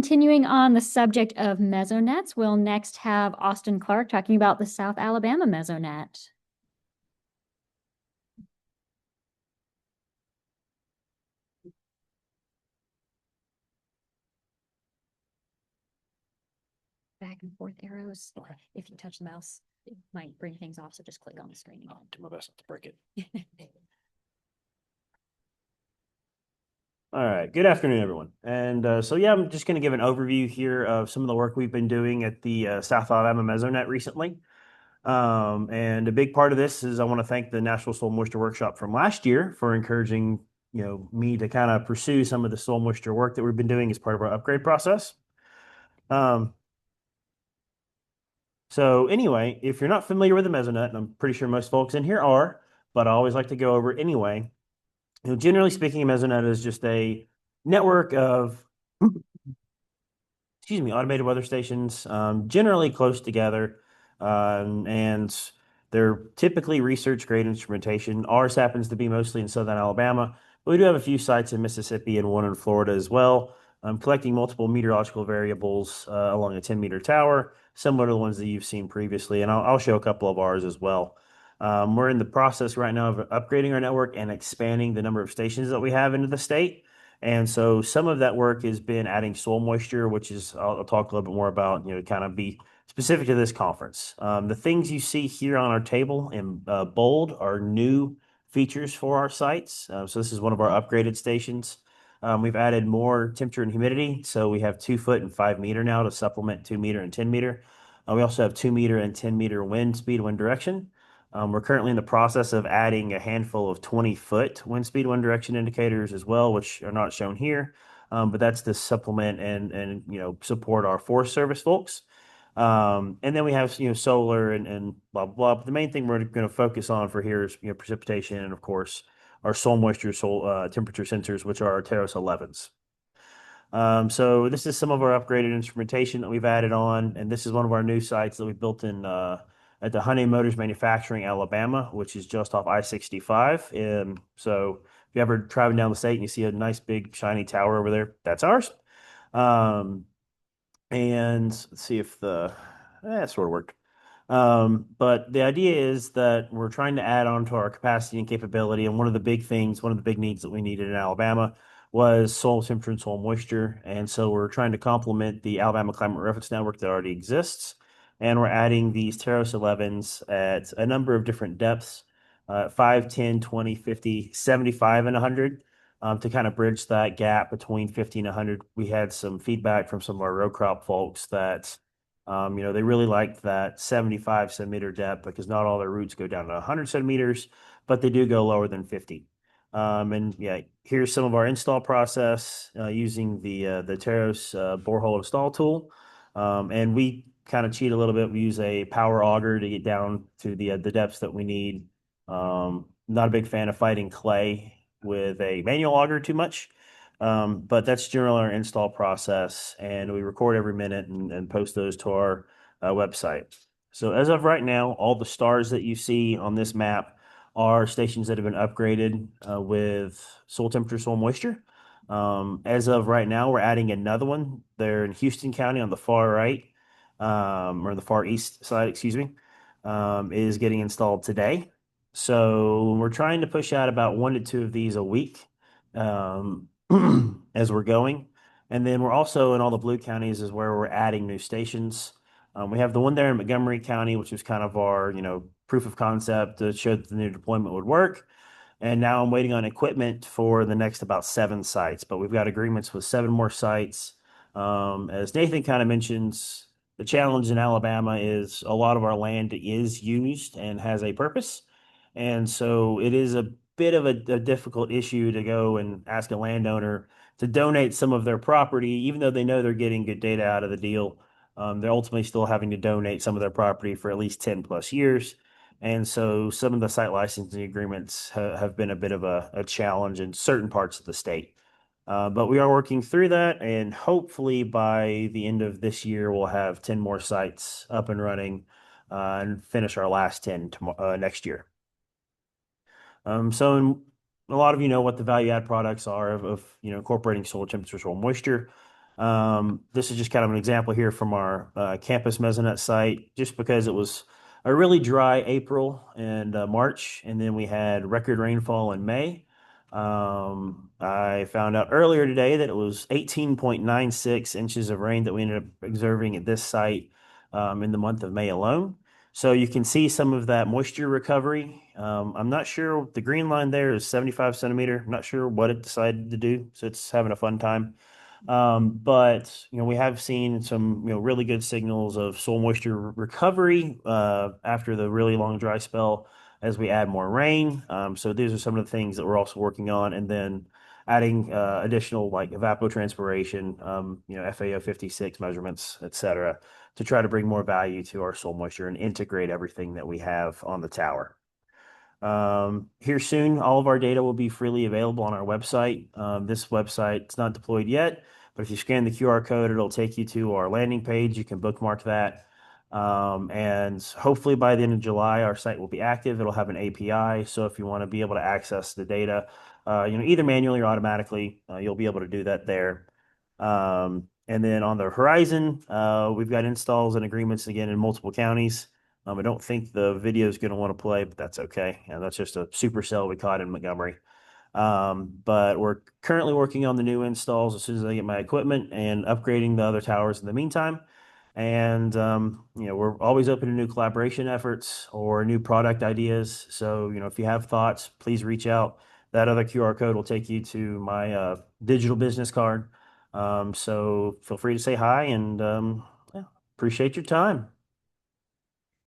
continuing on the subject of mesonets, we'll next have Austin Clark talking about the South Alabama mesonet. Back and forth arrows. Okay. If you touch the mouse, it might bring things off, so just click on the screen again. I'll do my best not to break it. All right. Good afternoon, everyone. Yeah, I'm just going to give an overview here of some of the work we've been doing at the South Alabama Mesonet recently. And a big part of this is I want to thank the National Soil Moisture Workshop from last year for encouraging, me to kind of pursue some of the soil moisture work that we've been doing as part of our upgrade process. So anyway, if you're not familiar with the Mesonet, and I'm pretty sure most folks in here are, but I always like to go over it anyway. Generally speaking, a Mesonet is just a network of, automated weather stations, generally close together, and they're typically research-grade instrumentation. Ours happens to be mostly in southern Alabama, but we do have a few sites in Mississippi and one in Florida as well, collecting multiple meteorological variables along a 10-meter tower, similar to the ones that you've seen previously, and I'll show a couple of ours as well. We're in the process right now of upgrading our network and expanding the number of stations that we have into the state. And so some of that work has been adding soil moisture, which is, I'll talk a little bit more about, kind of be specific to this conference. The things you see here on our table in bold are new features for our sites. So this is one of our upgraded stations. We've added more temperature and humidity. So we have 2 foot and 5 meter now to supplement 2 meter and 10 meter. We also have 2 meter and 10 meter wind speed, wind direction. We're currently in the process of adding a handful of 20-foot wind speed, wind direction indicators as well, which are not shown here. But that's to supplement and support our Forest Service folks. And then we have solar and blah blah blah. But the main thing we're going to focus on for here is precipitation and of course our soil moisture, soil temperature sensors, which are our Teros 11s. So this is some of our upgraded instrumentation that we've added on, and this is one of our new sites that we built in at the Hyundai Motors Manufacturing, Alabama, which is just off I-65. And so if you ever driving down the state and you see a nice big shiny tower over there, that's ours. And let's see if that sort of worked. But the idea is that we're trying to add on to our capacity and capability. And one of the big needs that we needed in Alabama was soil temperature and soil moisture. And so we're trying to complement the Alabama Climate Reference Network that already exists. And we're adding these Teros 11s at a number of different depths, 5, 10, 20, 50, 75, and 100. To kind of bridge that gap between 50 and 100. We had some feedback from some of our row crop folks that they really liked that 75 centimeter depth because not all their roots go down to 100 centimeters, but they do go lower than 50. And yeah, here's some of our install process using the Teros borehole install tool. And we kind of cheat a little bit. We use a power auger to get down to the depths that we need. Not a big fan of fighting clay with a manual auger too much. But that's generally our install process, and we record every minute and post those to our website. So as of right now, all the stars that you see on this map are stations that have been upgraded with soil temperature, soil moisture. As of right now, we're adding another one. They're in Houston County on the far right, or the far east side, excuse me, is getting installed today. So we're trying to push out about 1 to 2 of these a week as we're going. And then we're also in all the blue counties is where we're adding new stations. We have the one there in Montgomery County, which is kind of our, proof of concept to show that the new deployment would work. And now I'm waiting on equipment for the next about 7 sites, but we've got agreements with 7 more sites. As Nathan kind of mentions, the challenge in Alabama is a lot of our land is used and has a purpose. And so it is a bit of a difficult issue to go and ask a landowner to donate some of their property, even though they know they're getting good data out of the deal. They're ultimately still having to donate some of their property for at least 10 plus years. And so some of the site licensing agreements have been a bit of a challenge in certain parts of the state. But we are working through that, and hopefully by the end of this year, we'll have 10 more sites up and running and finish our last 10 next year. So a lot of you know what the value add products are of incorporating soil temperature, soil moisture. This is just kind of an example here from our campus Mesonet site, just because it was a really dry April and March, and then we had record rainfall in May. I found out earlier today that it was 18.96 inches of rain that we ended up observing at this site in the month of May alone. So you can see some of that moisture recovery. I'm not sure, the green line there is 75 centimeter. I'm not sure what it decided to do, so it's having a fun time. But we have seen some really good signals of soil moisture recovery after the really long dry spell as we add more rain. So these are some of the things that we're also working on, and then adding additional like evapotranspiration, FAO 56 measurements, et cetera, to try to bring more value to our soil moisture and integrate everything that we have on the tower. Here soon, all of our data will be freely available on our website. This website is not deployed yet, but if you scan the QR code, it'll take you to our landing page. You can bookmark that. And hopefully by the end of July, our site will be active. It'll have an API. So if you want to be able to access the data, either manually or automatically, you'll be able to do that there. And then on the horizon, we've got installs and agreements again in multiple counties. I don't think the video is going to want to play, but that's okay. That's just a supercell we caught in Montgomery. But we're currently working on the new installs as soon as I get my equipment and upgrading the other towers in the meantime. And we're always open to new collaboration efforts or new product ideas. So if you have thoughts, please reach out. That other QR code will take you to my digital business card. So feel free to say hi and yeah, appreciate your time.